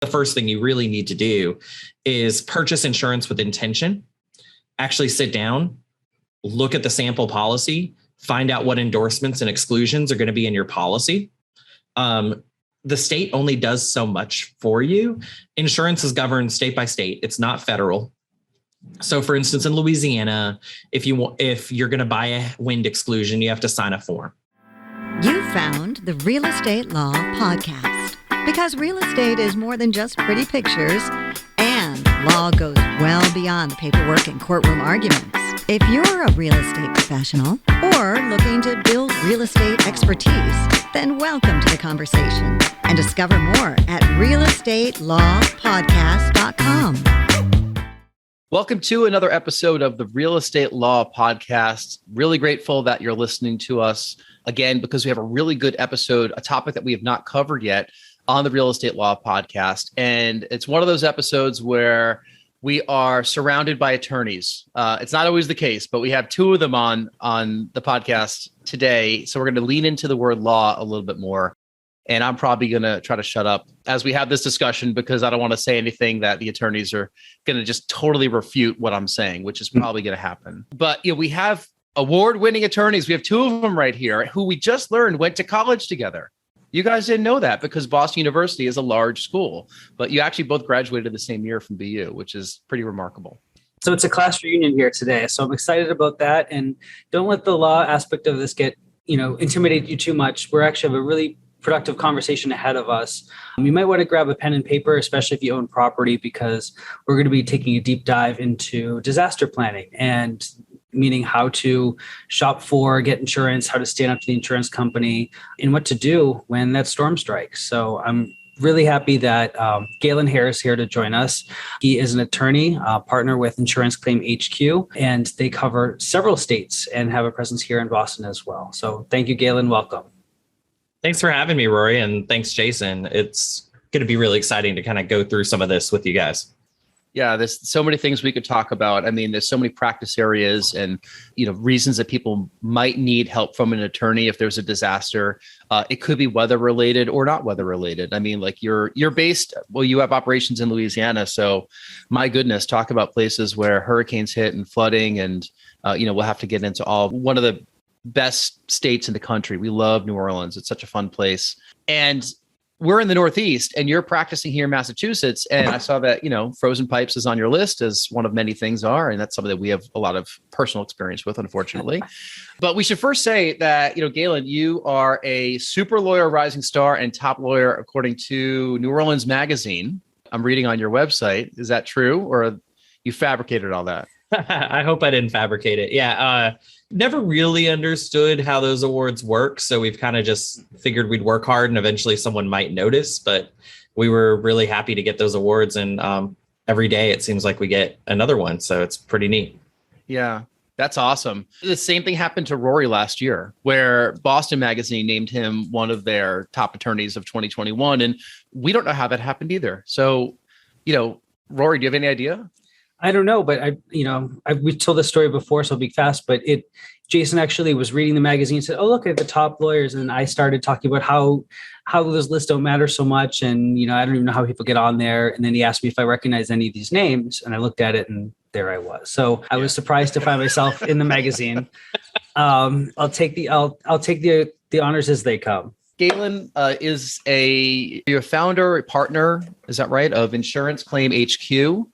The first thing you really need to do is purchase insurance with intention. Actually sit down, look at the sample policy, find out what endorsements and exclusions are going to be in your policy. The state only does so much for you. Insurance is governed state by state. It's not federal. So for instance, in Louisiana, if you're going to buy a wind exclusion, you have to sign a form. You found the Real Estate Law Podcast, because real estate is more than just pretty pictures, and law goes well beyond the paperwork and courtroom arguments. If you're a real estate professional or looking to build real estate expertise, then welcome to the conversation and discover more at realestatelawpodcast.com. Welcome to another episode of the Real Estate Law Podcast. Really grateful that you're listening to us again, because we have a really good episode, a topic that we have not covered yet on the Real Estate Law Podcast. And it's one of those episodes where we are surrounded by attorneys. It's not always the case, but we have two of them on the podcast today. So we're going to lean into the word law a little bit more. And I'm probably going to try to shut up as we have this discussion, because I don't want to say anything that the attorneys are going to just totally refute what I'm saying, which is probably going to happen. But we have award-winning attorneys. We have two of them right here who we just learned went to college together. You guys didn't know that, because Boston University is a large school, but you actually both graduated the same year from BU, which is pretty remarkable. So it's a class reunion here today. So I'm excited about that. And don't let the law aspect of this get, intimidate you too much. We're actually have a really productive conversation ahead of us. You might want to grab a pen and paper, especially if you own property, because we're going to be taking a deep dive into disaster planning, and meaning how to shop for, get insurance, how to stand up to the insurance company, and what to do when that storm strikes. So I'm really happy that Galen is here to join us. He is an attorney, partner with Insurance Claim HQ, and they cover several states and have a presence here in Boston as well. So thank you, Galen. Welcome. Thanks for having me, Rory. And thanks, Jason. It's going to be really exciting to kind of go through some of this with you guys. Yeah, there's so many things we could talk about. I mean, there's so many practice areas and, reasons that people might need help from an attorney if there's a disaster. It could be weather related or not weather related. I mean, like you're based, you have operations in Louisiana. So my goodness, talk about places where hurricanes hit and flooding. And, we'll have to get into one of the best states in the country. We love New Orleans. It's such a fun place. And we're in the Northeast, and you're practicing here in Massachusetts. And I saw that, frozen pipes is on your list, as one of many things are. And that's something that we have a lot of personal experience with, unfortunately. But we should first say that, Galen, you are a super lawyer, rising star, and top lawyer, according to New Orleans Magazine. I'm reading on your website. Is that true? Or you fabricated all that? I hope I didn't fabricate it. Yeah. Never really understood how those awards work. So we've kind of just figured we'd work hard and eventually someone might notice, but we were really happy to get those awards. And every day it seems like we get another one. So it's pretty neat. Yeah, that's awesome. The same thing happened to Rory last year, where Boston Magazine named him one of their top attorneys of 2021. And we don't know how that happened either. So, Rory, do you have any idea? I don't know, but we've told this story before, so I'll be fast, but Jason actually was reading the magazine and said, "Oh, look at the top lawyers." And I started talking about how those lists don't matter so much. And, I don't even know how people get on there. And then he asked me if I recognize any of these names, and I looked at it and there I was. So I was surprised to find myself in the magazine. I'll take the honors as they come. Galen you're a founder, a partner, is that right, of Insurance Claim HQ?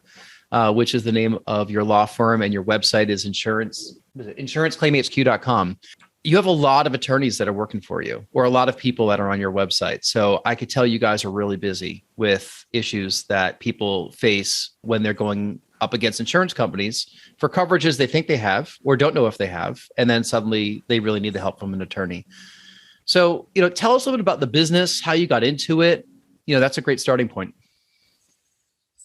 Which is the name of your law firm, and your website is insuranceclaimhq.com. You have a lot of attorneys that are working for you, or a lot of people that are on your website. So I could tell you guys are really busy with issues that people face when they're going up against insurance companies for coverages they think they have or don't know if they have. And then suddenly they really need the help from an attorney. So, tell us a little bit about the business, how you got into it. That's a great starting point.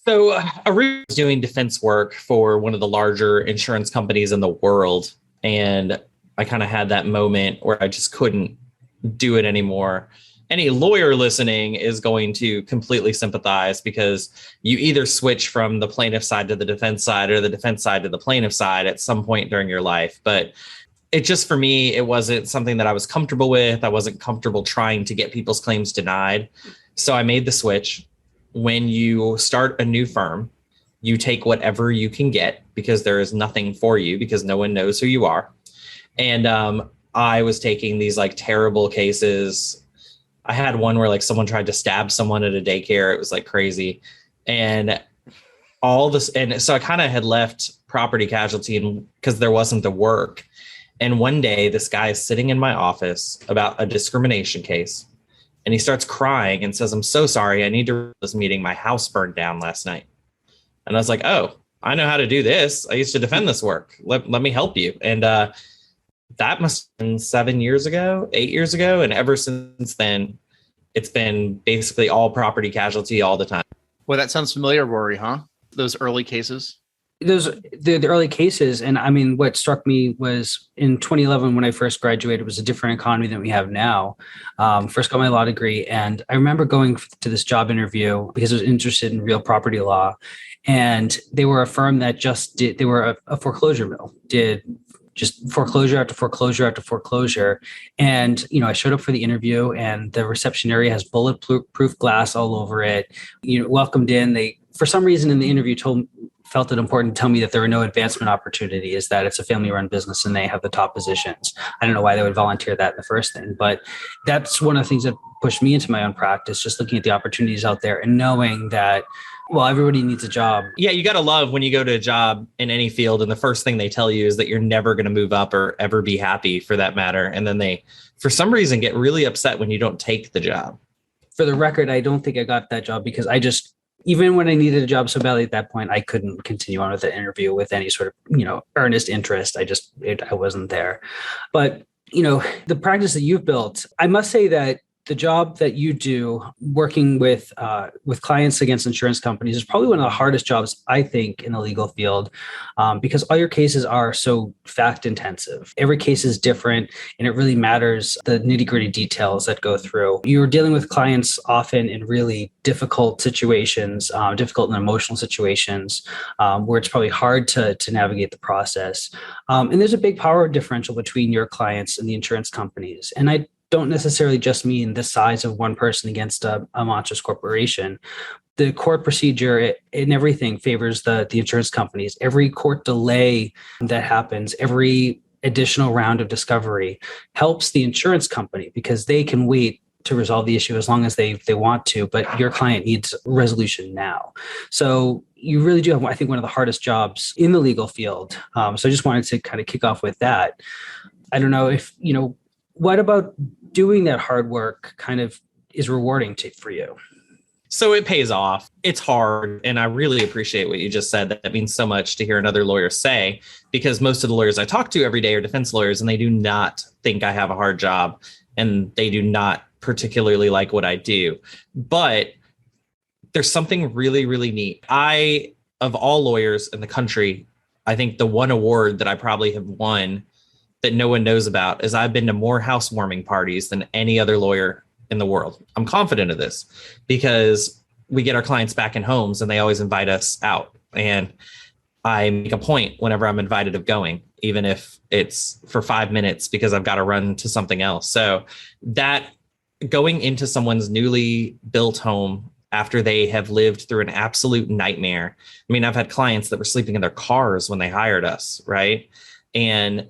So I was doing defense work for one of the larger insurance companies in the world. And I kind of had that moment where I just couldn't do it anymore. Any lawyer listening is going to completely sympathize, because you either switch from the plaintiff side to the defense side, or the defense side to the plaintiff side at some point during your life. But it just, for me, it wasn't something that I was comfortable with. I wasn't comfortable trying to get people's claims denied. So I made the switch. when you start a new firm, you take whatever you can get because there is nothing for you because no one knows who you are. And I was taking these like terrible cases. I had one where like someone tried to stab someone at a daycare. It was like crazy. And all this. And so I kind of had left property casualty because there wasn't the work. And one day this guy is sitting in my office about a discrimination case. And he starts crying and says, "I'm so sorry. I need to this meeting. My house burned down last night." And I was like, "Oh, I know how to do this. I used to defend this work. Let me help you." And that must have been 8 years ago. And ever since then, it's been basically all property casualty all the time. Well, that sounds familiar, Rory, huh? Those early cases? The early cases. And I mean, what struck me was in 2011, when I first graduated, it was a different economy than we have now. First got my law degree. And I remember going to this job interview because I was interested in real property law. And they were a firm that they were a foreclosure mill, did just foreclosure after foreclosure after foreclosure. And, I showed up for the interview and the reception area has bulletproof glass all over it. Welcomed in. They, for some reason in the interview, felt it important to tell me that there were no advancement opportunities, that it's a family-run business and they have the top positions. I don't know why they would volunteer that in the first thing, but that's one of the things that pushed me into my own practice, just looking at the opportunities out there and knowing that, well, everybody needs a job. Yeah, you got to love when you go to a job in any field and the first thing they tell you is that you're never going to move up or ever be happy for that matter. And then they, for some reason, get really upset when you don't take the job. For the record, I don't think I got that job because even when I needed a job so badly at that point, I couldn't continue on with the interview with any sort of, earnest interest. I wasn't there. But, the practice that you've built, I must say that the job that you do working with clients against insurance companies is probably one of the hardest jobs, I think, in the legal field, because all your cases are so fact intensive. Every case is different and it really matters the nitty gritty details that go through. You're dealing with clients often in really difficult situations, difficult and emotional situations, where it's probably hard to navigate the process. And there's a big power differential between your clients and the insurance companies. And I don't necessarily just mean the size of one person against a monstrous corporation. The court procedure and everything favors the insurance companies. Every court delay that happens, every additional round of discovery helps the insurance company because they can wait to resolve the issue as long as they want to, but your client needs resolution now. So you really do have, I think, one of the hardest jobs in the legal field. So I just wanted to kind of kick off with that. I don't know if, what about doing that hard work kind of is rewarding for you? So it pays off. It's hard. And I really appreciate what you just said. That means so much to hear another lawyer say, because most of the lawyers I talk to every day are defense lawyers, and they do not think I have a hard job and they do not particularly like what I do. But there's something really, really neat. Of all lawyers in the country, I think the one award that I probably have won that no one knows about is I've been to more housewarming parties than any other lawyer in the world. I'm confident of this because we get our clients back in homes and they always invite us out. And I make a point whenever I'm invited of going, even if it's for 5 minutes because I've got to run to something else. So that going into someone's newly built home after they have lived through an absolute nightmare. I mean, I've had clients that were sleeping in their cars when they hired us, right? And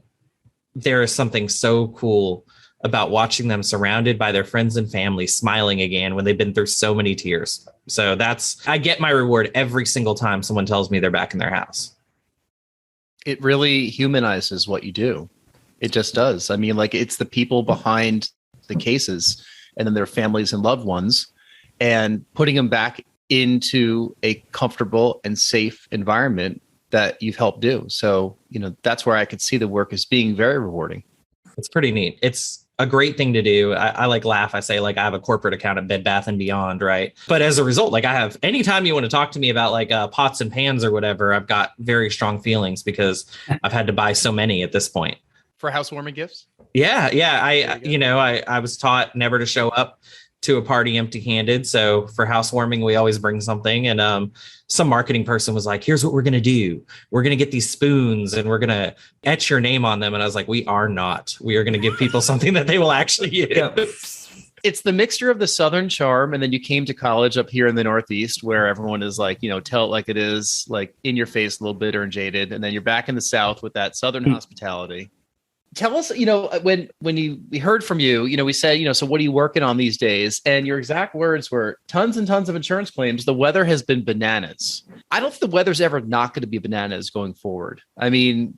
there is something so cool about watching them surrounded by their friends and family smiling again when they've been through so many tears. So I get my reward every single time someone tells me they're back in their house. It really humanizes what you do. It just does. I mean, like, it's the people behind the cases and then their families and loved ones, and putting them back into a comfortable and safe environment that you've helped do. So, that's where I could see the work as being very rewarding. It's pretty neat. It's a great thing to do. I like laugh. I say, like, I have a corporate account at Bed Bath & Beyond, right? But as a result, like, I have, anytime you want to talk to me about like pots and pans or whatever, I've got very strong feelings because I've had to buy so many at this point. For housewarming gifts? Yeah. I was taught never to show up to a party empty-handed. So for housewarming, we always bring something. And some marketing person was like, here's what we're going to do. We're going to get these spoons and we're going to etch your name on them. And I was like, we are not. We are going to give people something that they will actually use. It's the mixture of the Southern charm. And then you came to college up here in the Northeast where everyone is like, tell it like it is, like in your face, a little bitter and jaded. And then you're back in the South with that Southern hospitality. Tell us, when we heard from you, we said, so what are you working on these days? And your exact words were tons and tons of insurance claims. The weather has been bananas. I don't think the weather's ever not going to be bananas going forward. I mean,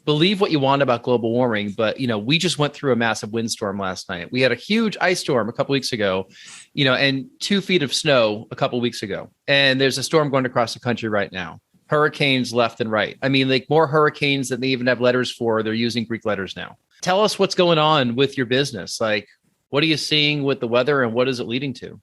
believe what you want about global warming, but, we just went through a massive windstorm last night. We had a huge ice storm a couple weeks ago, and 2 feet of snow a couple weeks ago. And there's a storm going across the country right now. Hurricanes left and right. I mean, like more hurricanes than they even have letters for. They're using Greek letters now. Tell us what's going on with your business. Like, what are you seeing with the weather and what is it leading to?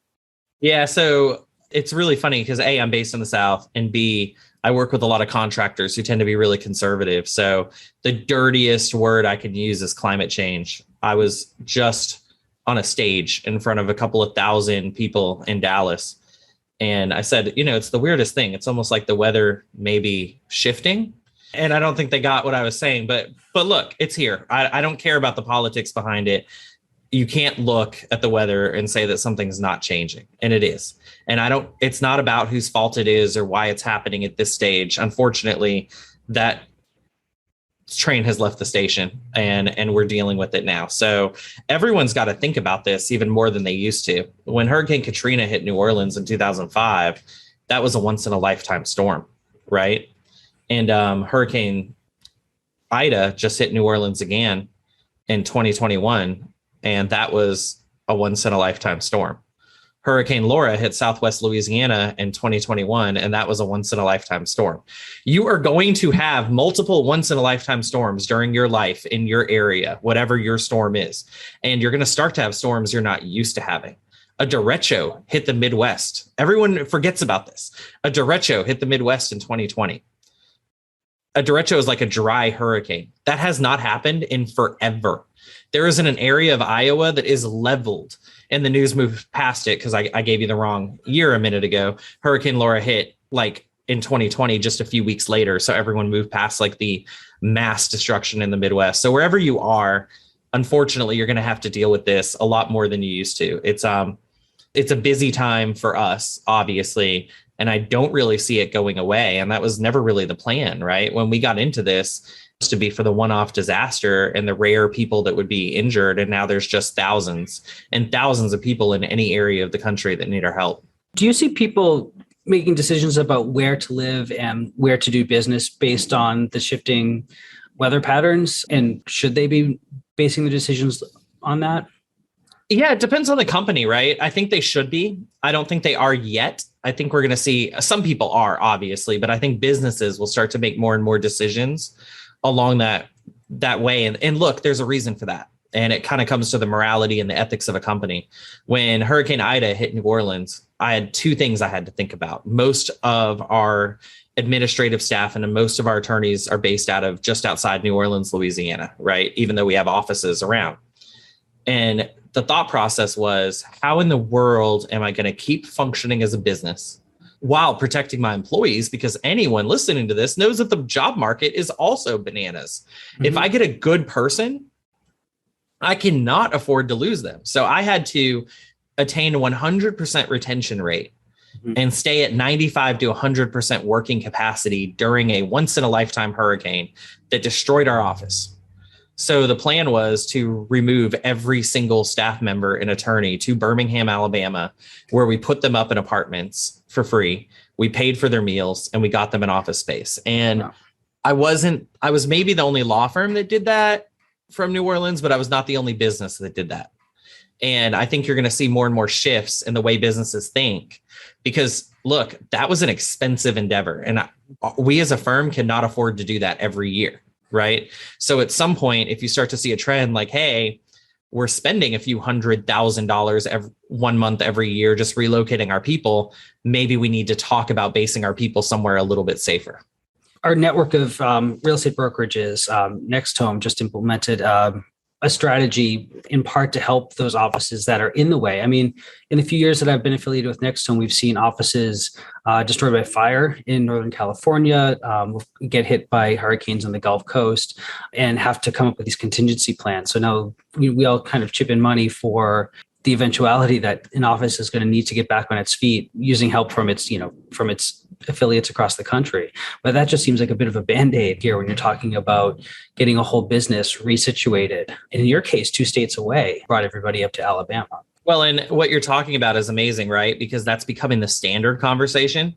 Yeah, so it's really funny because A, I'm based in the South, and B, I work with a lot of contractors who tend to be really conservative. So the dirtiest word I can use is climate change. I was just on a stage in front of a couple of thousand people in Dallas. And I said, it's the weirdest thing. It's almost like the weather may be shifting. And I don't think they got what I was saying. But look, it's here. I don't care about the politics behind it. You can't look at the weather and say that something's not changing. And it is. And it's not about whose fault it is or why it's happening at this stage. Unfortunately, that train has left the station and we're dealing with it now. So everyone's got to think about this even more than they used to. When Hurricane Katrina hit New Orleans in 2005, that was a once in a lifetime storm, right? And Hurricane Ida just hit New Orleans again in 2021, and that was a once in a lifetime storm. Hurricane Laura hit Southwest Louisiana in 2021, and that was a once in a lifetime storm. You are going to have multiple once in a lifetime storms during your life in your area, whatever your storm is. And you're going to start to have storms you're not used to having. A derecho hit the Midwest. Everyone forgets about this. A derecho hit the Midwest in 2020. A derecho is like a dry hurricane. That has not happened in forever. There is an area of Iowa that is leveled, and the news moved past it because I gave you the wrong year a minute ago. Hurricane Laura hit like in 2020, just a few weeks later. So everyone moved past like the mass destruction in the Midwest. So wherever you are, unfortunately, you're going to have to deal with this a lot more than you used to. It's a busy time for us, obviously, and I don't really see it going away. And that was never really the plan, right? When we got into this, to be for the one-off disaster and the rare people that would be injured. And now there's just thousands and thousands of people in any area of the country that need our help. Do you see people making decisions about where to live and where to do business based on the shifting weather patterns? And should they be basing the decisions on that? Yeah, it depends on the company, right? I think they should be. I don't think they are yet. I think we're going to see, some people are obviously, but I think businesses will start to make more and more decisions along that way. And look, there's a reason for that. And it kind of comes to the morality and the ethics of a company. When Hurricane Ida hit New Orleans, I had two things I had to think about. Most of our administrative staff and most of our attorneys are based out of just outside New Orleans, Louisiana, right? Even though we have offices around. And the thought process was, how in the world am I going to keep functioning as a business while protecting my employees? Because anyone listening to this knows that the job market is also bananas. Mm-hmm. If I get a good person, I cannot afford to lose them. So I had to attain 100% retention rate and stay at 95 to 100% working capacity during a once in a lifetime hurricane that destroyed our office. So the plan was to remove every single staff member and attorney to Birmingham, Alabama, where we put them up in apartments for free. We paid for their meals and we got them an office space. And wow. I was maybe the only law firm that did that from New Orleans, but I was not the only business that did that. And I think you're going to see more and more shifts in the way businesses think, because look, that was an expensive endeavor. And we as a firm cannot afford to do that every year. Right. So at some point, if you start to see a trend like, hey, we're spending a few $100,000 1 month every year just relocating our people, maybe we need to talk about basing our people somewhere a little bit safer. Our network of real estate brokerages, Next Home, just implemented a strategy in part to help those offices that are in the way. I mean, in the few years that I've been affiliated with Next Home, we've seen offices destroyed by fire in Northern California, get hit by hurricanes on the Gulf Coast, and have to come up with these contingency plans. So now we all kind of chip in money for the eventuality that an office is going to need to get back on its feet using help from its affiliates across the country. But that just seems like a bit of a Band-Aid here when you're talking about getting a whole business resituated. In your case, 2 states away, brought everybody up to Alabama. Well, and what you're talking about is amazing, right? Because that's becoming the standard conversation,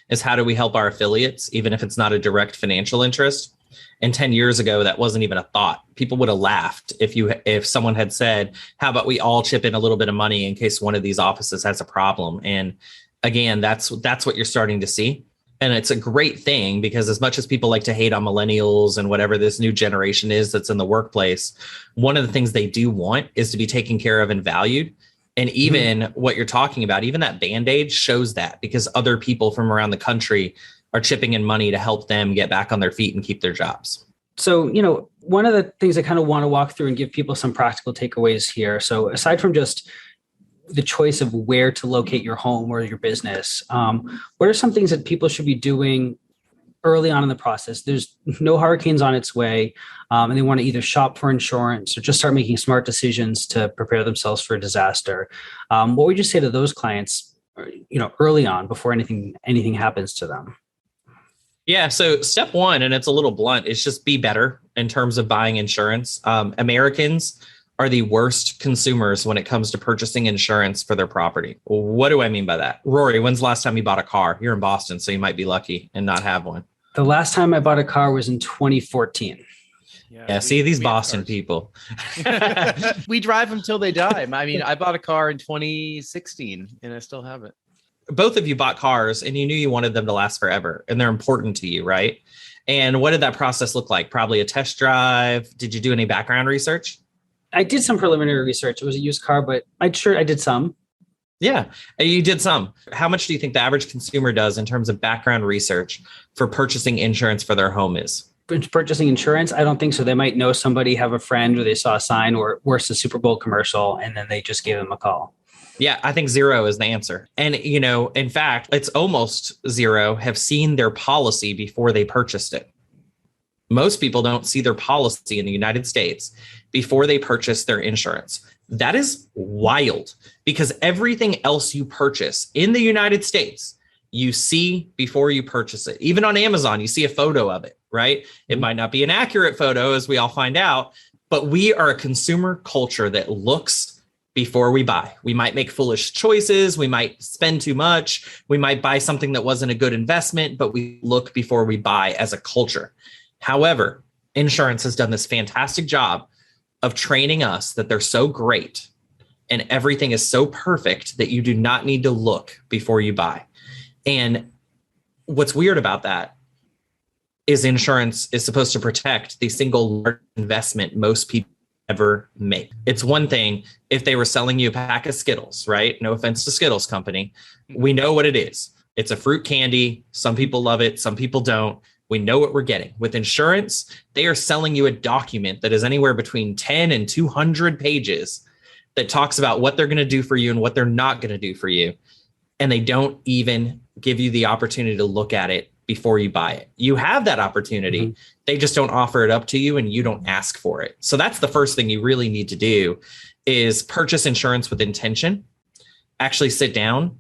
is how do we help our affiliates, even if it's not a direct financial interest. And 10 years ago, that wasn't even a thought. People would have laughed if someone had said, how about we all chip in a little bit of money in case one of these offices has a problem? And again, that's what you're starting to see. And it's a great thing, because as much as people like to hate on millennials and whatever this new generation is that's in the workplace, one of the things they do want is to be taken care of and valued. And even what you're talking about, even that Band-Aid shows that, because other people from around the country are chipping in money to help them get back on their feet and keep their jobs. So, one of the things I kind of want to walk through and give people some practical takeaways here. So aside from just the choice of where to locate your home or your business, what are some things that people should be doing early on in the process? There's no hurricanes on its way, and they want to either shop for insurance or just start making smart decisions to prepare themselves for a disaster. What would you say to those clients, early on before anything happens to them? Yeah. So step one, and it's a little blunt, is just be better in terms of buying insurance. Americans are the worst consumers when it comes to purchasing insurance for their property. What do I mean by that? Rory, when's the last time you bought a car? You're in Boston, so you might be lucky and not have one. The last time I bought a car was in 2014. Yeah, see these Boston people. We drive them till they die. I mean, I bought a car in 2016 and I still have it. Both of you bought cars and you knew you wanted them to last forever, and they're important to you, right? And what did that process look like? Probably a test drive. Did you do any background research? I did some preliminary research. It was a used car, but I did some. Yeah, you did some. How much do you think the average consumer does in terms of background research for purchasing insurance for their home is? Purchasing insurance? I don't think so. They might know somebody, have a friend, or they saw a sign, or worse, a Super Bowl commercial, and then they just gave them a call. Yeah, I think 0 is the answer. And, in fact, it's almost 0 have seen their policy before they purchased it. Most people don't see their policy in the United States before they purchase their insurance. That is wild, because everything else you purchase in the United States, you see before you purchase it. Even on Amazon, you see a photo of it, right? It might not be an accurate photo, as we all find out, but we are a consumer culture that looks before we buy. We might make foolish choices. We might spend too much. We might buy something that wasn't a good investment, but we look before we buy as a culture. However, insurance has done this fantastic job of training us that they're so great and everything is so perfect that you do not need to look before you buy. And what's weird about that is insurance is supposed to protect the single largest investment most people ever make. It's one thing if they were selling you a pack of Skittles, right? No offense to Skittles company. We know what it is. It's a fruit candy. Some people love it. Some people don't. We know what we're getting. With insurance, they are selling you a document that is anywhere between 10 and 200 pages that talks about what they're going to do for you and what they're not going to do for you. And they don't even give you the opportunity to look at it before you buy it. You have that opportunity. Mm-hmm. They just don't offer it up to you and you don't ask for it. So that's the first thing you really need to do is purchase insurance with intention. Actually sit down,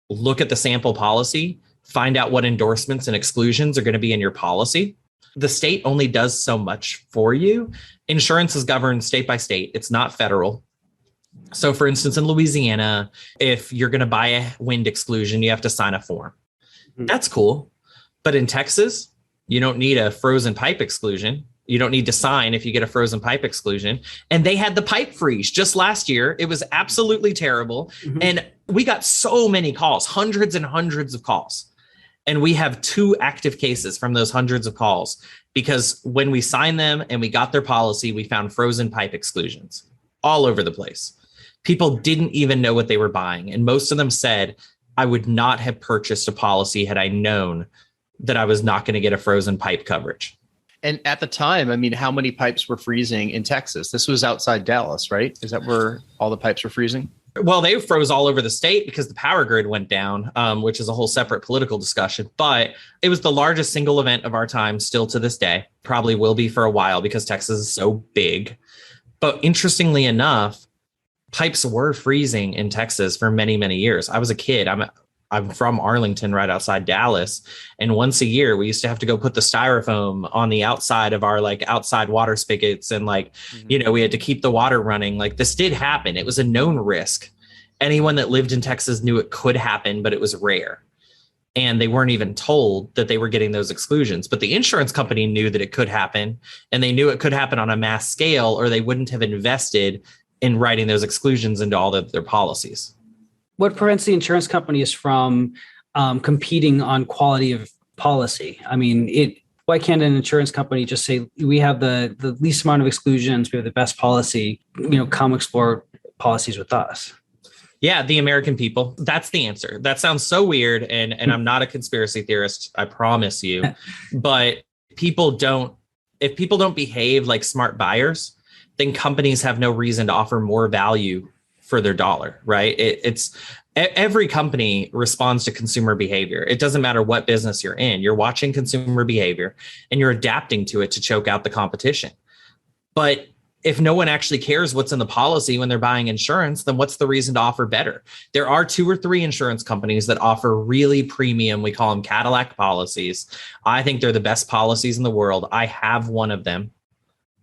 look at the sample policy, find out what endorsements and exclusions are going to be in your policy. The state only does so much for you. Insurance is governed state by state. It's not federal. So for instance, in Louisiana, if you're going to buy a wind exclusion, you have to sign a form. That's cool. But in Texas, you don't need a frozen pipe exclusion. You don't need to sign if you get a frozen pipe exclusion. And they had the pipe freeze just last year. It was absolutely terrible. Mm-hmm. And we got so many calls, hundreds and hundreds of calls. And we have 2 active cases from those hundreds of calls because when we signed them and we got their policy, we found frozen pipe exclusions all over the place. People didn't even know what they were buying. And most of them said, I would not have purchased a policy had I known that I was not going to get a frozen pipe coverage. And at the time, I mean, how many pipes were freezing in Texas? This was outside Dallas, right? Is that where all the pipes were freezing? Well, they froze all over the state because the power grid went down, which is a whole separate political discussion. But it was the largest single event of our time still to this day. Probably will be for a while because Texas is so big. But interestingly enough, Pipes were freezing in Texas for many, many years. I was a kid. I'm from Arlington, right outside Dallas. And once a year, we used to have to go put the styrofoam on the outside of our like outside water spigots. And like, we had to keep the water running. Like this did happen. It was a known risk. Anyone that lived in Texas knew it could happen, but it was rare. And they weren't even told that they were getting those exclusions. But the insurance company knew that it could happen. And they knew it could happen on a mass scale, or they wouldn't have invested in writing those exclusions into all of their policies. What prevents the insurance companies from competing on quality of policy? I mean, why can't an insurance company just say, we have the least amount of exclusions, we have the best policy, come explore policies with us? Yeah, the American people. That's the answer. That sounds so weird. And I'm not a conspiracy theorist, I promise you. But if people don't behave like smart buyers, then companies have no reason to offer more value for their dollar, right? It's every company responds to consumer behavior. It doesn't matter what business you're in. You're watching consumer behavior and you're adapting to it to choke out the competition. But if no one actually cares what's in the policy when they're buying insurance, then what's the reason to offer better? There are 2 or 3 insurance companies that offer really premium, we call them Cadillac policies. I think they're the best policies in the world. I have one of them.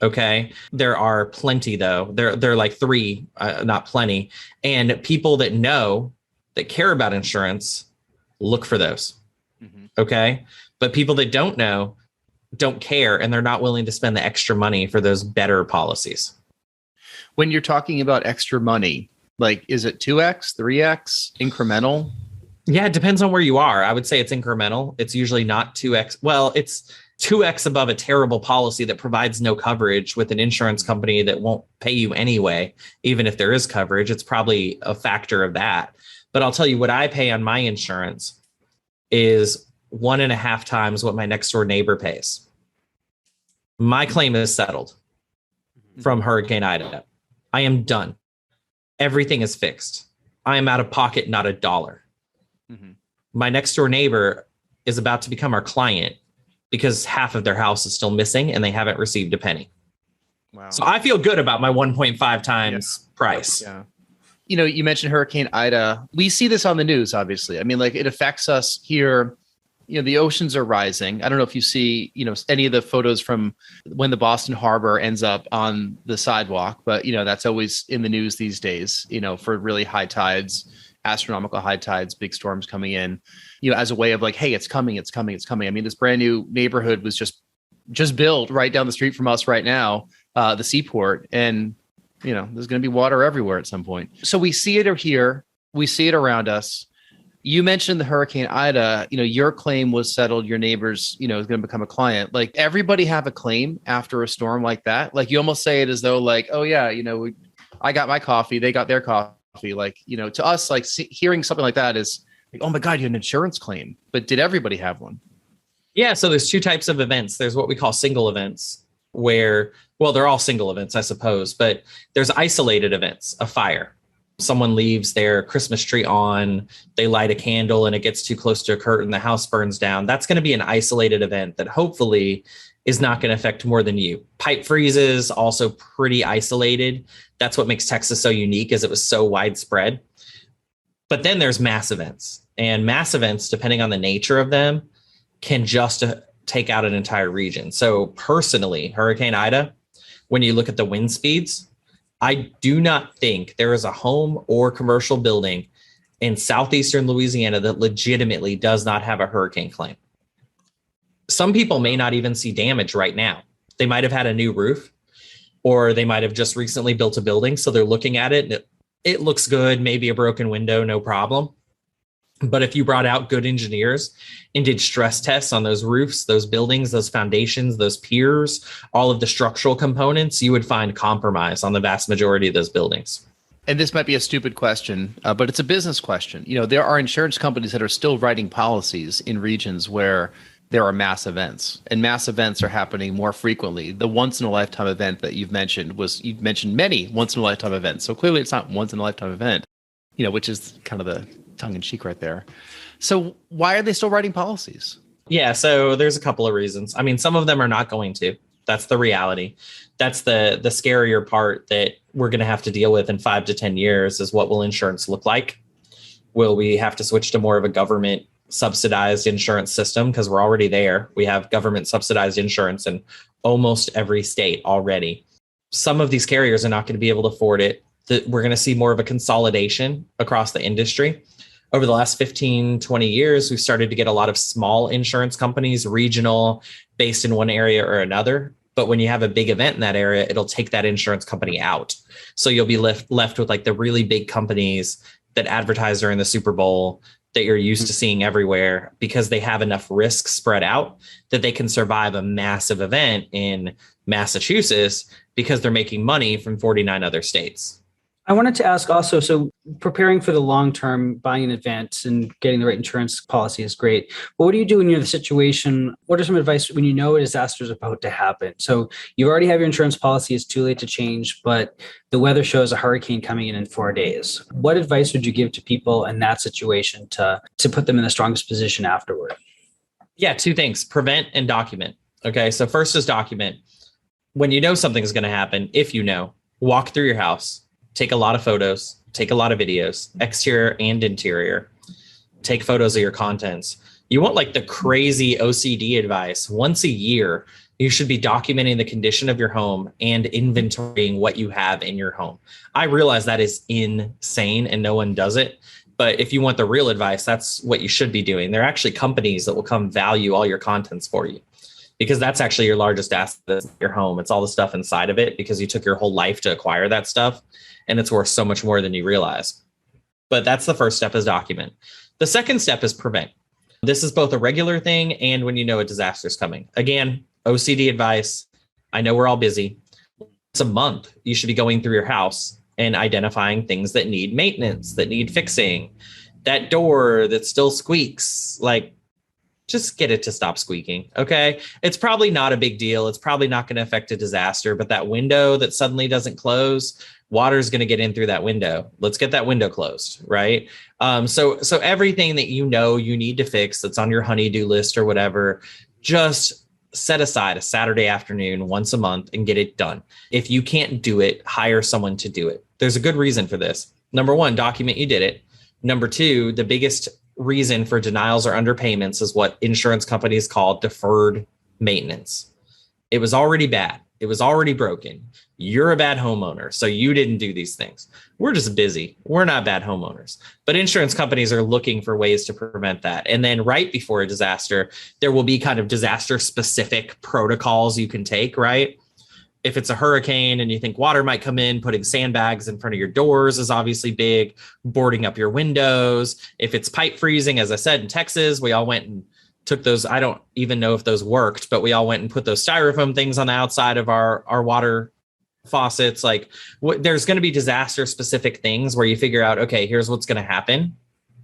Okay. There are plenty though. They're like 3, not plenty. And people that care about insurance, look for those. Okay. But people that don't care, and they're not willing to spend the extra money for those better policies. When you're talking about extra money, like, is it 2x, 3x, incremental? Yeah, it depends on where you are. I would say it's incremental. It's usually not 2x. Well, it's 2x above a terrible policy that provides no coverage with an insurance company that won't pay you anyway, even if there is coverage. It's probably a factor of that. But I'll tell you what I pay on my insurance is 1.5 times what my next door neighbor pays. My claim is settled from Hurricane Ida. I am done. Everything is fixed. I am out of pocket, not a dollar. My next door neighbor is about to become our client because half of their house is still missing and they haven't received a penny. Wow. So I feel good about my 1.5 times price. Yeah. You mentioned Hurricane Ida. We see this on the news, obviously. I mean, like, it affects us here. The oceans are rising. I don't know if you see, any of the photos from when the Boston Harbor ends up on the sidewalk, but, that's always in the news these days, for really high tides, astronomical high tides, big storms coming in, as a way of like, hey, it's coming. I mean, this brand new neighborhood was just built right down the street from us right now, the seaport. And, there's going to be water everywhere at some point. So we see it here. We see it around us. You mentioned the Hurricane Ida, your claim was settled. Your neighbors, is going to become a client. Like, everybody have a claim after a storm like that. Like, you almost say it as though like, oh yeah, I got my coffee, they got their coffee. Like, to us, like, hearing something like that is like, oh my God, you had an insurance claim. But did everybody have one? Yeah. So there's 2 types of events. There's what we call single events where, well, they're all single events, I suppose, but there's isolated events, a fire. Someone leaves their Christmas tree on, they light a candle and it gets too close to a curtain, the house burns down. That's going to be an isolated event that hopefully is not going to affect more than you. Pipe freezes, also pretty isolated. That's what makes Texas so unique, is it was so widespread. But then there's mass events, and mass events, depending on the nature of them, can just take out an entire region. So personally, Hurricane Ida, when you look at the wind speeds, I do not think there is a home or commercial building in southeastern Louisiana that legitimately does not have a hurricane claim. Some people may not even see damage right now. They might have had a new roof, or they might have just recently built a building. So they're looking at it and it looks good, maybe a broken window, no problem. But if you brought out good engineers and did stress tests on those roofs, those buildings, those foundations, those piers, all of the structural components, you would find compromise on the vast majority of those buildings. And this might be a stupid question, but it's a business question. There are insurance companies that are still writing policies in regions where there are mass events, and mass events are happening more frequently. The once in a lifetime event that you've mentioned many once in a lifetime events. So clearly it's not once in a lifetime event, which is kind of the tongue in cheek right there. So why are they still writing policies? Yeah, so there's a couple of reasons. I mean, some of them are not going to. That's the reality. That's the scarier part, that we're going to have to deal with in 5 to 10 years is what will insurance look like? Will we have to switch to more of a government subsidized insurance system? Because we're already there. We have government subsidized insurance in almost every state already. Some of these carriers are not going to be able to afford it. We're going to see more of a consolidation across the industry. Over the last 15, 20 years, we've started to get a lot of small insurance companies, regional, based in one area or another. But when you have a big event in that area, it'll take that insurance company out. So you'll be left with like the really big companies that advertise during the Super Bowl that you're used to seeing everywhere, because they have enough risk spread out that they can survive a massive event in Massachusetts because they're making money from 49 other states. I wanted to ask also, so preparing for the long term, buying in advance and getting the right insurance policy is great. But what do you do when you're in the situation? What are some advice when you know a disaster is about to happen? So you already have your insurance policy, it's too late to change, but the weather shows a hurricane coming in 4 days. What advice would you give to people in that situation to put them in the strongest position afterward? Yeah, 2 things: prevent and document. Okay, so first is document. When you know something's going to happen, if you know, walk through your house. Take a lot of photos, take a lot of videos, exterior and interior. Take photos of your contents. You want like the crazy OCD advice. Once a year, you should be documenting the condition of your home and inventorying what you have in your home. I realize that is insane and no one does it. But if you want the real advice, that's what you should be doing. There are actually companies that will come value all your contents for you, because that's actually your largest asset, your home. It's all the stuff inside of it, because you took your whole life to acquire that stuff. And it's worth so much more than you realize. But that's the first step, is document. The second step is prevent. This is both a regular thing and when you know a disaster is coming. Again, OCD advice. I know we're all busy. It's a month. You should be going through your house and identifying things that need maintenance, that need fixing. That door that still squeaks, like, just get it to stop squeaking. Okay. It's probably not a big deal. It's probably not going to affect a disaster, but that window that suddenly doesn't close, water is going to get in through that window. Let's get that window closed. Right. So everything that you know you need to fix that's on your honey-do list or whatever, just set aside a Saturday afternoon once a month and get it done. If you can't do it, hire someone to do it. There's a good reason for this. Number 1, document you did it. Number 2, the biggest reason for denials or underpayments is what insurance companies call deferred maintenance. It was already bad. It was already broken. You're a bad homeowner, so you didn't do these things. We're just busy. We're not bad homeowners. But insurance companies are looking for ways to prevent that. And then right before a disaster, there will be kind of disaster specific protocols you can take, right? If it's a hurricane and you think water might come in, putting sandbags in front of your doors is obviously big. Boarding up your windows. If it's pipe freezing, as I said, in Texas, we all went and took those. I don't even know if those worked, but we all went and put those styrofoam things on the outside of our water faucets. Like, there's going to be disaster specific things where you figure out, okay, here's what's going to happen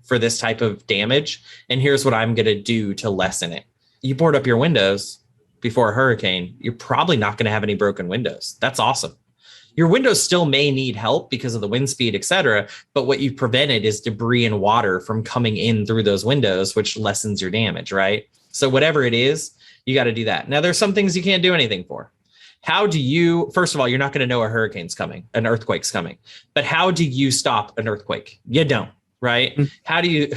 for this type of damage. And here's what I'm going to do to lessen it. You board up your windows before a hurricane, you're probably not going to have any broken windows. That's awesome. Your windows still may need help because of the wind speed, et cetera. But what you've prevented is debris and water from coming in through those windows, which lessens your damage, right? So whatever it is, you got to do that. Now, there's some things you can't do anything for. How do you, first of all, you're not going to know a hurricane's coming, an earthquake's coming. But how do you stop an earthquake? You don't. Right? Mm-hmm. How do you,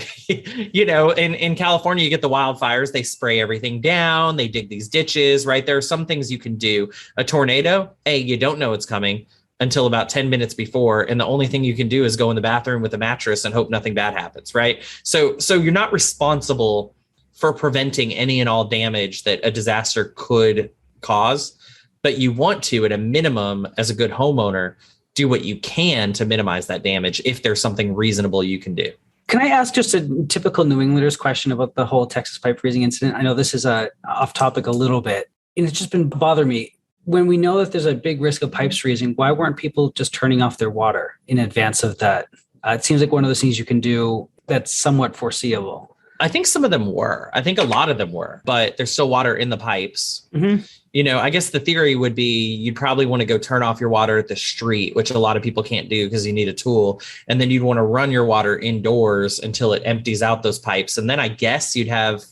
in California, you get the wildfires, they spray everything down, they dig these ditches, right? There are some things you can do. A tornado, you don't know it's coming until about 10 minutes before. And the only thing you can do is go in the bathroom with a mattress and hope nothing bad happens, right? So you're not responsible for preventing any and all damage that a disaster could cause, but you want to, at a minimum, as a good homeowner, do what you can to minimize that damage if there's something reasonable you can do. Can I ask just a typical New Englander's question about the whole Texas pipe freezing incident? I know this is off topic a little bit, and it's just been bothering me. When we know that there's a big risk of pipes freezing, why weren't people just turning off their water in advance of that? It seems like one of those things you can do that's somewhat foreseeable. I think some of them were. I think a lot of them were, but there's still water in the pipes. Mm-hmm. I guess the theory would be you'd probably want to go turn off your water at the street, which a lot of people can't do because you need a tool. And then you'd want to run your water indoors until it empties out those pipes. And then I guess you'd have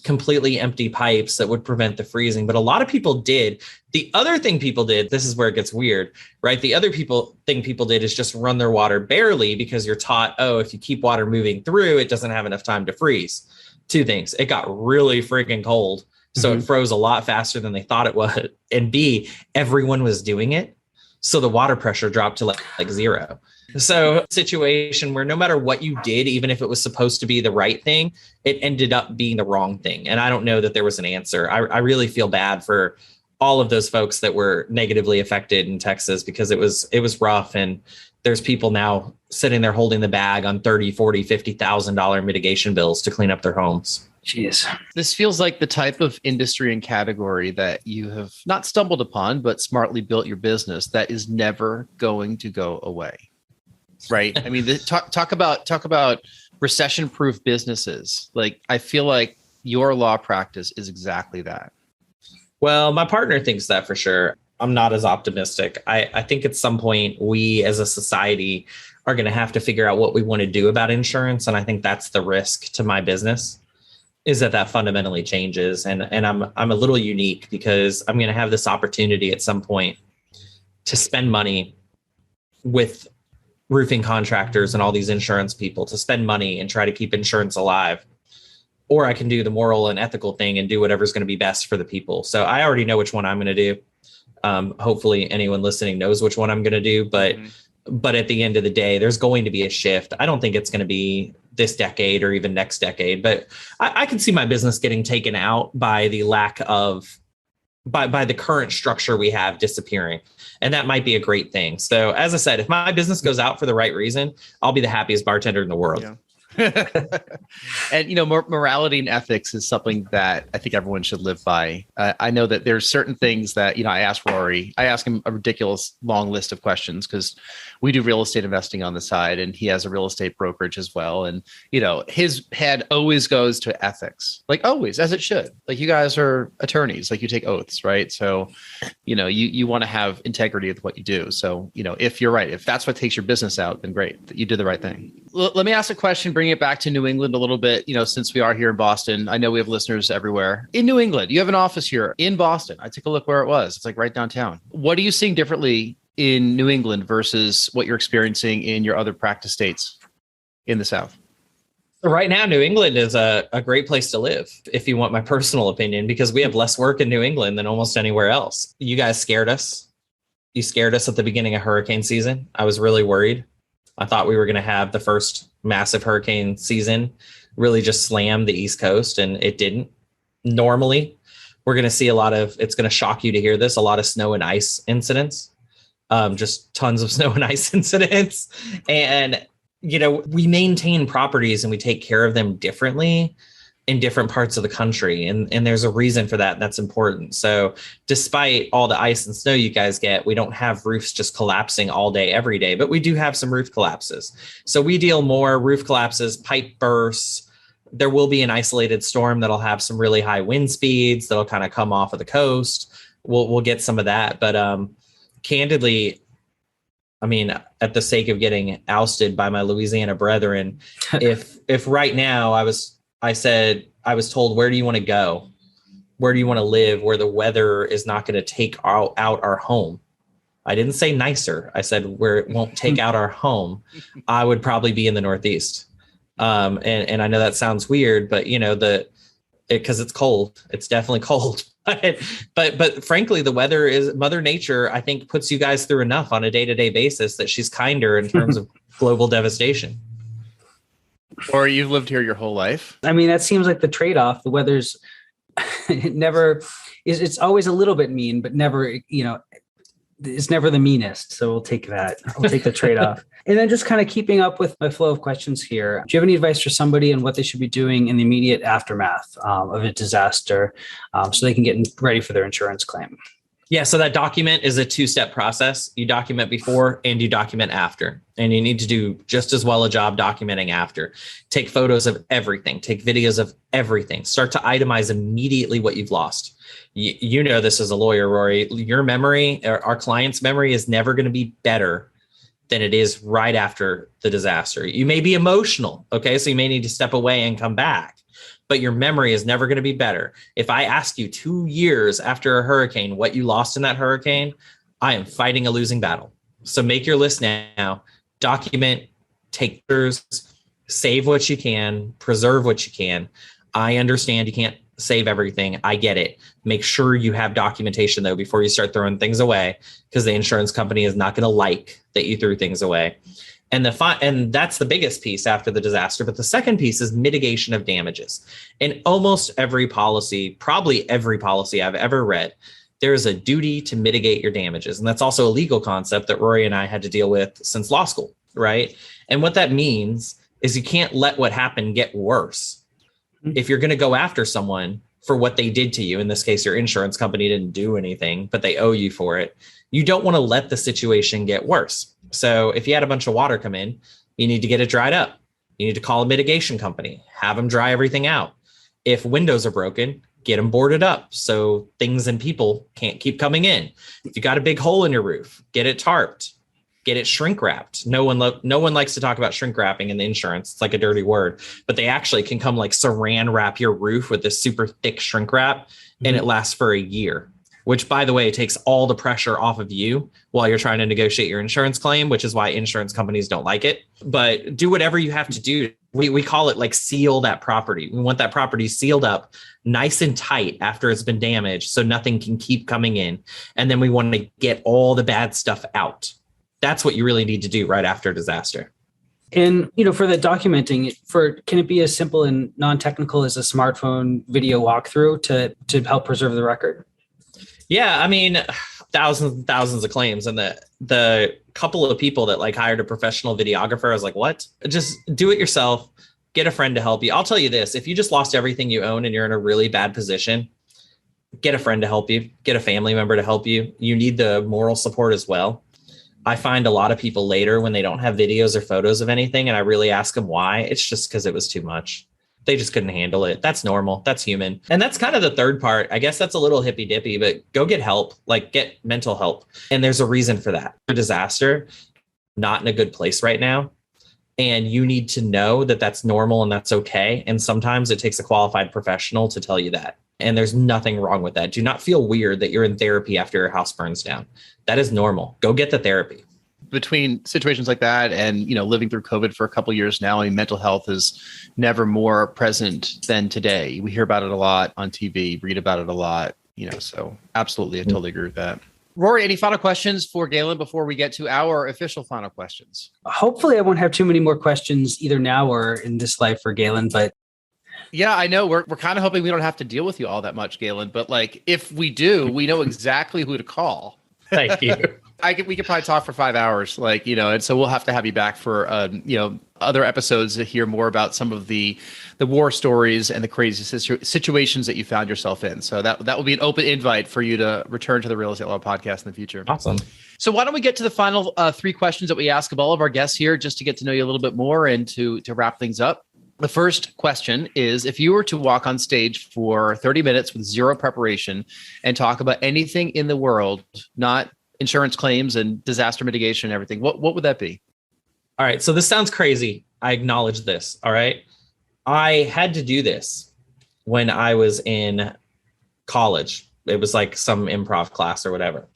completely empty pipes that would prevent the freezing, but a lot of people did. The other thing people did, this is where it gets weird, right? The other thing people did is just run their water barely, because you're taught, oh, if you keep water moving through, it doesn't have enough time to freeze. Two things. It got really freaking cold. So it froze a lot faster than they thought it would. And B, everyone was doing it. So the water pressure dropped to like zero. So situation where no matter what you did, even if it was supposed to be the right thing, it ended up being the wrong thing. And I don't know that there was an answer. I really feel bad for all of those folks that were negatively affected in Texas, because it was rough. And there's people now sitting there holding the bag on $30,000, $40,000, $50,000 mitigation bills to clean up their homes. Jeez. This feels like the type of industry and category that you have not stumbled upon, but smartly built your business that is never going to go away. Right. I mean, talk about recession-proof businesses. Like, I feel like your law practice is exactly that. Well, my partner thinks that for sure. I'm not as optimistic. I think at some point we as a society are going to have to figure out what we want to do about insurance. And I think that's the risk to my business, is that fundamentally changes. And I'm a little unique because I'm going to have this opportunity at some point to spend money with roofing contractors and all these insurance people, to spend money and try to keep insurance alive. Or I can do the moral and ethical thing and do whatever's going to be best for the people. So I already know which one I'm going to do. Hopefully anyone listening knows which one I'm going to do. But at the end of the day, there's going to be a shift. I don't think it's going to be this decade or even next decade, but I can see my business getting taken out by the lack of, by the current structure we have disappearing. And that might be a great thing. So as I said, if my business goes out for the right reason, I'll be the happiest bartender in the world. Yeah. And, morality and ethics is something that I think everyone should live by. I know that there's certain things that, I ask him a ridiculous long list of questions, because we do real estate investing on the side, and he has a real estate brokerage as well. And, his head always goes to ethics, like always, as it should. Like, you guys are attorneys, like you take oaths, right? So, you want to have integrity with what you do. So, if you're right, if that's what takes your business out, then great, you did the right thing. Let me ask a question, bring it back to New England a little bit, since we are here in Boston. I know we have listeners everywhere. In New England, you have an office here in Boston. I took a look where it was. It's like right downtown. What are you seeing differently in New England versus what you're experiencing in your other practice states in the South? Right now, New England is a great place to live, if you want my personal opinion, because we have less work in New England than almost anywhere else. You guys scared us. You scared us at the beginning of hurricane season. I was really worried. I thought we were going to have the first massive hurricane season really just slam the East Coast, and it didn't. Normally, we're going to see it's going to shock you to hear this, a lot of snow and ice incidents, just tons of snow and ice incidents. And, we maintain properties and we take care of them differently in different parts of the country. And there's a reason for that. That's important. So despite all the ice and snow you guys get, we don't have roofs just collapsing all day, every day, but we do have some roof collapses. So we deal more roof collapses, pipe bursts. There will be an isolated storm that'll have some really high wind speeds that'll kind of come off of the coast. We'll get some of that. But candidly, at the sake of getting ousted by my Louisiana brethren, if right now I said, I was told, where do you want to go? Where do you want to live? Where the weather is not going to take out our home. I didn't say nicer. I said where it won't take out our home. I would probably be in the Northeast. And I know that sounds weird, but because it's cold, it's definitely cold. But frankly, the weather is Mother Nature, I think, puts you guys through enough on a day-to-day basis that she's kinder in terms of global devastation. Or you've lived here your whole life. That seems like the trade-off. The weather's it's always a little bit mean, but never, it's never the meanest. So we'll take that. We'll take the trade-off. And then just kind of keeping up with my flow of questions here. Do you have any advice for somebody on what they should be doing in the immediate aftermath of a disaster so they can get ready for their insurance claim? Yeah, so that document is a two-step process. You document before and you document after. And you need to do just as well a job documenting after. Take photos of everything. Take videos of everything. Start to itemize immediately what you've lost. You know this as a lawyer, Rory. Your memory, or our client's memory, is never going to be better than it is right after the disaster. You may be emotional, okay? So you may need to step away and come back. but your memory is never going to be better. If I ask you 2 years after a hurricane what you lost in that hurricane, I am fighting a losing battle. So make your list now, document, take pictures, save what you can, preserve what you can. I understand you can't save everything. I get it. Make sure you have documentation though before you start throwing things away, because the insurance company is not going to like that you threw things away. And that's the biggest piece after the disaster. But the second piece is mitigation of damages. In almost every policy, probably every policy I've ever read, there is a duty to mitigate your damages. And that's also a legal concept that Rory and I had to deal with since law school, right? And what that means is you can't let what happened get worse. If you're going to go after someone for what they did to you, in this case, your insurance company didn't do anything, but they owe you for it, you don't want to let the situation get worse. So if you had a bunch of water come in, you need to get it dried up. You need to call a mitigation company, have them dry everything out. If windows are broken, get them boarded up so things and people can't keep coming in. If you got a big hole in your roof, get it tarped, get it shrink wrapped. No one likes to talk about shrink wrapping in the insurance. It's like a dirty word, but they actually can come like saran wrap your roof with this super thick shrink wrap, and it lasts for a year, which, by the way, takes all the pressure off of you while you're trying to negotiate your insurance claim, which is why insurance companies don't like it. But do whatever you have to do. We call it like seal that property. We want that property sealed up nice and tight after it's been damaged so nothing can keep coming in. And then we want to get all the bad stuff out. That's what you really need to do right after a disaster. And, for the documenting, can it be as simple and non-technical as a smartphone video walkthrough to help preserve the record? Yeah, I mean, thousands and thousands of claims, and the couple of people that like hired a professional videographer, I was like, what? Just do it yourself. Get a friend to help you. I'll tell you this, if you just lost everything you own and you're in a really bad position, get a friend to help you, get a family member to help you. You need the moral support as well. I find a lot of people later when they don't have videos or photos of anything, and I really ask them why, it's just because it was too much. They just couldn't handle it. That's normal. That's human. And that's kind of the third part. I guess that's a little hippy dippy, but go get help, like get mental help. And there's a reason for that. A disaster, not in a good place right now. And you need to know that that's normal and that's okay. And sometimes it takes a qualified professional to tell you that. And there's nothing wrong with that. Do not feel weird that you're in therapy after your house burns down. That is normal. Go get the therapy. Between situations like that and, living through COVID for a couple of years now, I mean, mental health is never more present than today. We hear about it a lot on TV, read about it a lot, so absolutely. I totally agree with that. Rory, any final questions for Galen before we get to our official final questions? Hopefully I won't have too many more questions either now or in this life for Galen, but yeah, I know we're kind of hoping we don't have to deal with you all that much, Galen, but like if we do, we know exactly who to call. Thank you. We could probably talk for 5 hours, and so we'll have to have you back for, other episodes to hear more about some of the war stories and the crazy situations that you found yourself in. So that will be an open invite for you to return to the Real Estate Law Podcast in the future. Awesome. So why don't we get to the final 3 questions that we ask of all of our guests here, just to get to know you a little bit more and to wrap things up. The first question is, if you were to walk on stage for 30 minutes with zero preparation and talk about anything in the world, not insurance claims and disaster mitigation and everything, what would that be? All right. So this sounds crazy. I acknowledge this. All right. I had to do this when I was in college. It was like some improv class or whatever.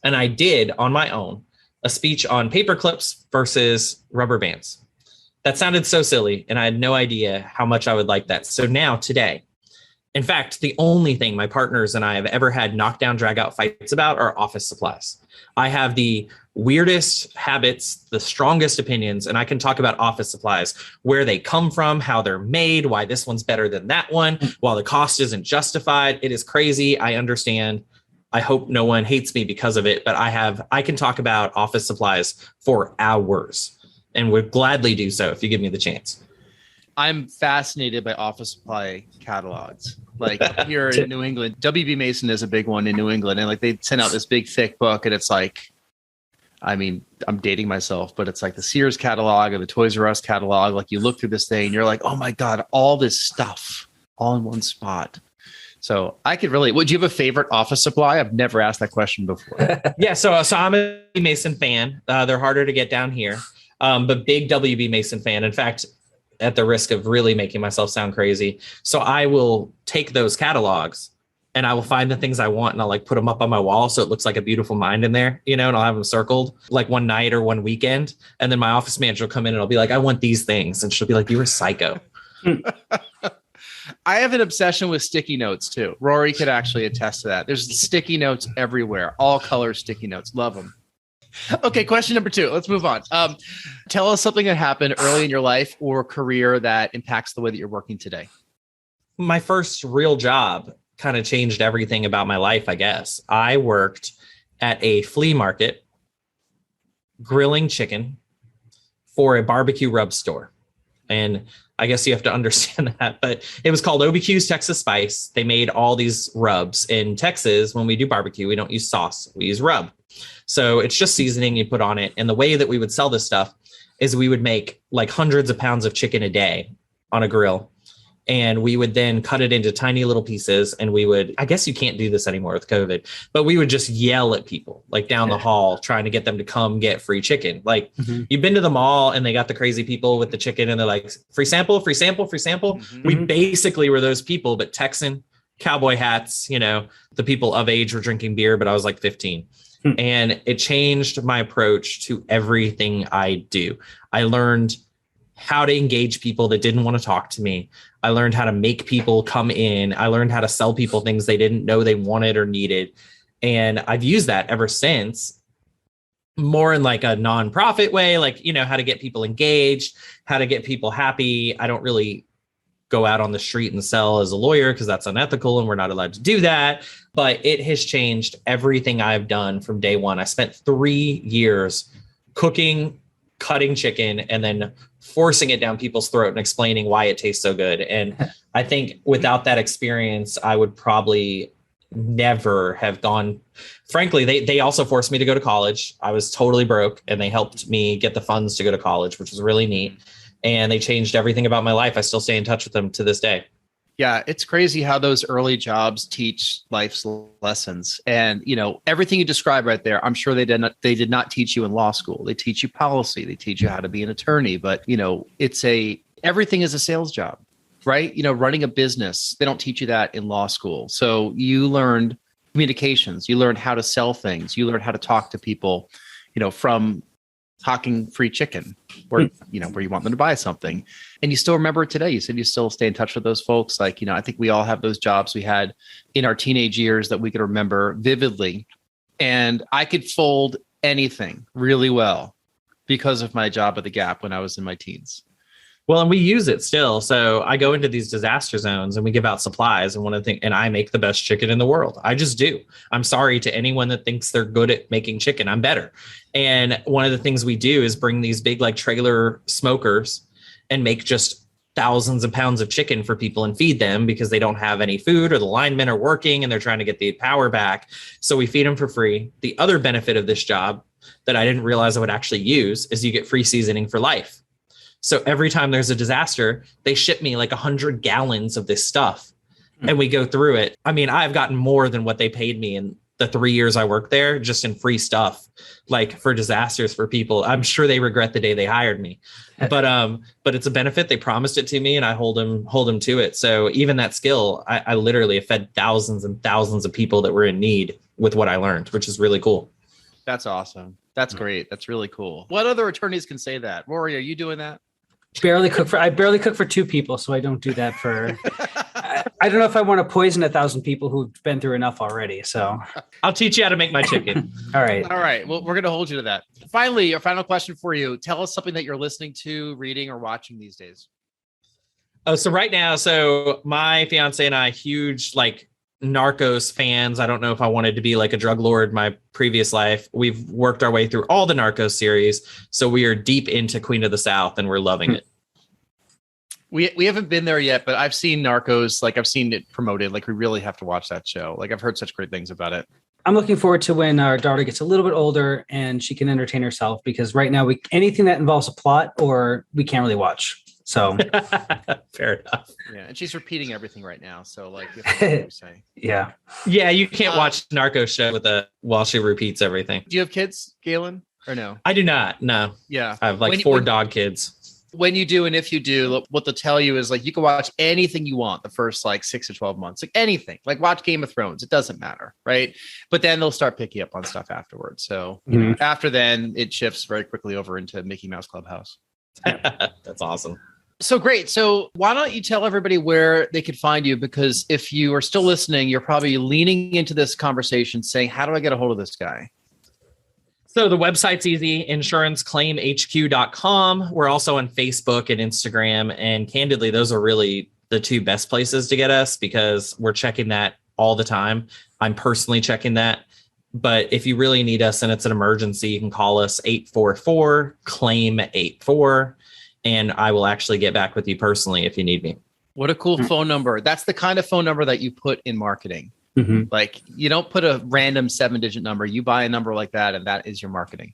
And I did on my own a speech on paper clips versus rubber bands. That sounded so silly, and I had no idea how much I would like that. So now, today, in fact, the only thing my partners and I have ever had knockdown, drag out fights about are office supplies. I have the weirdest habits, the strongest opinions, and I can talk about office supplies, where they come from, how they're made, why this one's better than that one, while the cost isn't justified. It is crazy. I understand. I hope no one hates me because of it, but I can talk about office supplies for hours. And would gladly do so if you give me the chance. I'm fascinated by office supply catalogs. Like here in New England, WB Mason is a big one in New England. And like they send out this big thick book, and it's like, I mean, I'm dating myself, but it's like the Sears catalog or the Toys R Us catalog. Like you look through this thing and you're like, oh my God, all this stuff all in one spot. So I could really, would you have a favorite office supply? I've never asked that question before. Yeah. So I'm a Mason fan. They're harder to get down here. But big WB Mason fan. In fact, at the risk of really making myself sound crazy. So I will take those catalogs and I will find the things I want and I'll like put them up on my wall so it looks like a beautiful mind in there, and I'll have them circled like one night or one weekend. And then my office manager will come in and I'll be like, I want these things. And she'll be like, you were psycho. I have an obsession with sticky notes too. Rory could actually attest to that. There's sticky notes everywhere, all color sticky notes. Love them. Okay, question number 2. Let's move on. Tell us something that happened early in your life or career that impacts the way that you're working today. My first real job kind of changed everything about my life, I guess. I worked at a flea market grilling chicken for a barbecue rub store. And I guess you have to understand that, but it was called OBQ's Texas Spice. They made all these rubs. In Texas, when we do barbecue, we don't use sauce, we use rub. So it's just seasoning you put on it. And the way that we would sell this stuff is we would make like hundreds of pounds of chicken a day on a grill. And we would then cut it into tiny little pieces. And we would, I guess you can't do this anymore with COVID, but we would just yell at people like down the hall, trying to get them to come get free chicken. Like you've been to the mall and they got the crazy people with the chicken and they're like, free sample, free sample, free sample. We basically were those people, but Texan cowboy hats, the people of age were drinking beer, but I was like 15. And it changed my approach to everything I do. I learned how to engage people that didn't want to talk to me. I learned how to make people come in. I learned how to sell people things they didn't know they wanted or needed. And I've used that ever since, more in like a nonprofit way, like, how to get people engaged, how to get people happy. I don't really go out on the street and sell as a lawyer because that's unethical and we're not allowed to do that. But it has changed everything I've done from day one. I spent 3 years cooking, cutting chicken, and then forcing it down people's throat and explaining why it tastes so good. And I think without that experience, I would probably never have gone. Frankly, they also forced me to go to college. I was totally broke and they helped me get the funds to go to college, which was really neat. And they changed everything about my life. I still stay in touch with them to this day. Yeah, it's crazy how those early jobs teach life's lessons. And, everything you described right there, I'm sure they did not teach you in law school. They teach you policy. They teach you how to be an attorney. But, everything is a sales job, right? Running a business, they don't teach you that in law school. So you learned communications. You learned how to sell things. You learned how to talk to people, from talking free chicken or, where you want them to buy something. And you still remember it today. You said you still stay in touch with those folks. Like, I think we all have those jobs we had in our teenage years that we could remember vividly. And I could fold anything really well because of my job at the Gap when I was in my teens. Well, and we use it still. So I go into these disaster zones and we give out supplies and and I make the best chicken in the world. I just do. I'm sorry to anyone that thinks they're good at making chicken. I'm better. And one of the things we do is bring these big like trailer smokers and make just thousands of pounds of chicken for people and feed them because they don't have any food or the linemen are working and they're trying to get the power back. So we feed them for free. The other benefit of this job that I didn't realize I would actually use is you get free seasoning for life. So every time there's a disaster, they ship me like 100 gallons of this stuff and we go through it. I mean, I've gotten more than what they paid me in the 3 years I worked there, just in free stuff, like for disasters for people. I'm sure they regret the day they hired me, but it's a benefit. They promised it to me and I hold them to it. So even that skill, I literally have fed thousands and thousands of people that were in need with what I learned, which is really cool. That's awesome. That's great. That's really cool. What other attorneys can say that? Rory, are you doing that? I barely cook for 2 people, so I don't do that for. I don't know if I want to poison 1,000 people who've been through enough already. So I'll teach you how to make my chicken. All right. Well, we're going to hold you to that. Finally, our final question for you. Tell us something that you're listening to, reading, or watching these days. Oh, so right now, my fiance and I, huge Narcos fans. I don't know if I wanted to be like a drug lord my previous life. We've worked our way through all the Narcos series. So we are deep into Queen of the South and we're loving it. We haven't been there yet, but I've seen Narcos. I've seen it promoted. We really have to watch that show. I've heard such great things about it. I'm looking forward to when our daughter gets a little bit older and she can entertain herself, because right now anything that involves a plot we can't really watch. So fair enough. Yeah, and she's repeating everything right now. So you have to know what you say. Yeah, you can't watch Narcos show while she repeats everything. Do you have kids, Galen, or no? I do not. No. Yeah, I have 4 dog kids. When you do and if you do, what they'll tell you is like, you can watch anything you want the first like 6 to 12 months, like anything, like watch Game of Thrones. It doesn't matter, right? But then they'll start picking up on stuff afterwards. So you know, after then, it shifts very quickly over into Mickey Mouse Clubhouse. That's awesome. So great. So why don't you tell everybody where they could find you? Because if you are still listening, you're probably leaning into this conversation saying, how do I get a hold of this guy? So the website's easy, insuranceclaimhq.com. We're also on Facebook and Instagram. And candidly, those are really the two best places to get us because we're checking that all the time. I'm personally checking that. But if you really need us and it's an emergency, you can call us 844-CLAIM-84. And I will actually get back with you personally if you need me. What a cool phone number. That's the kind of phone number that you put in marketing. Like you don't put a random 7-digit number. You buy a number like that, and that is your marketing.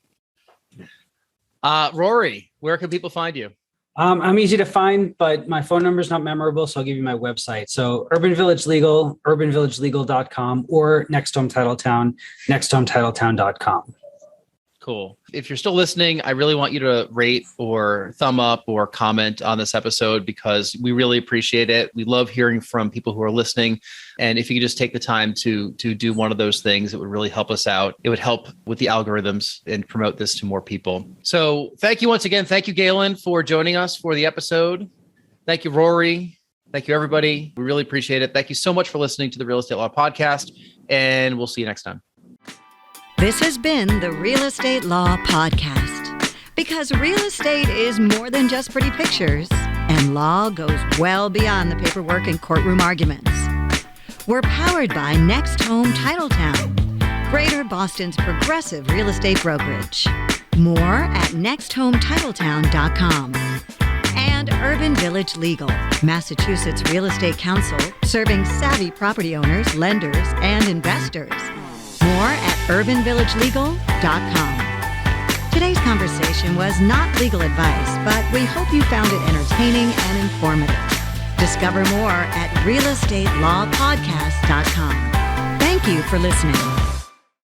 Rory, where can people find you? I'm easy to find, but my phone number is not memorable, so I'll give you my website. So Urban Village Legal, urbanvillagelegal.com, or Next Home Titletown, nexthometitletown.com. Cool. If you're still listening, I really want you to rate or thumb up or comment on this episode because we really appreciate it. We love hearing from people who are listening. And if you could just take the time to do one of those things, it would really help us out. It would help with the algorithms and promote this to more people. So thank you once again. Thank you, Galen, for joining us for the episode. Thank you, Rory. Thank you, everybody. We really appreciate it. Thank you so much for listening to the Real Estate Law Podcast, and we'll see you next time. This has been the Real Estate Law Podcast. Because real estate is more than just pretty pictures, and law goes well beyond the paperwork and courtroom arguments. We're powered by Next Home Titletown, Greater Boston's progressive real estate brokerage. More at nexthometitletown.com. And Urban Village Legal, Massachusetts Real Estate Counsel, serving savvy property owners, lenders, and investors. More at urbanvillagelegal.com. Today's conversation was not legal advice, but we hope you found it entertaining and informative. Discover more at realestatelawpodcast.com. Thank you for listening.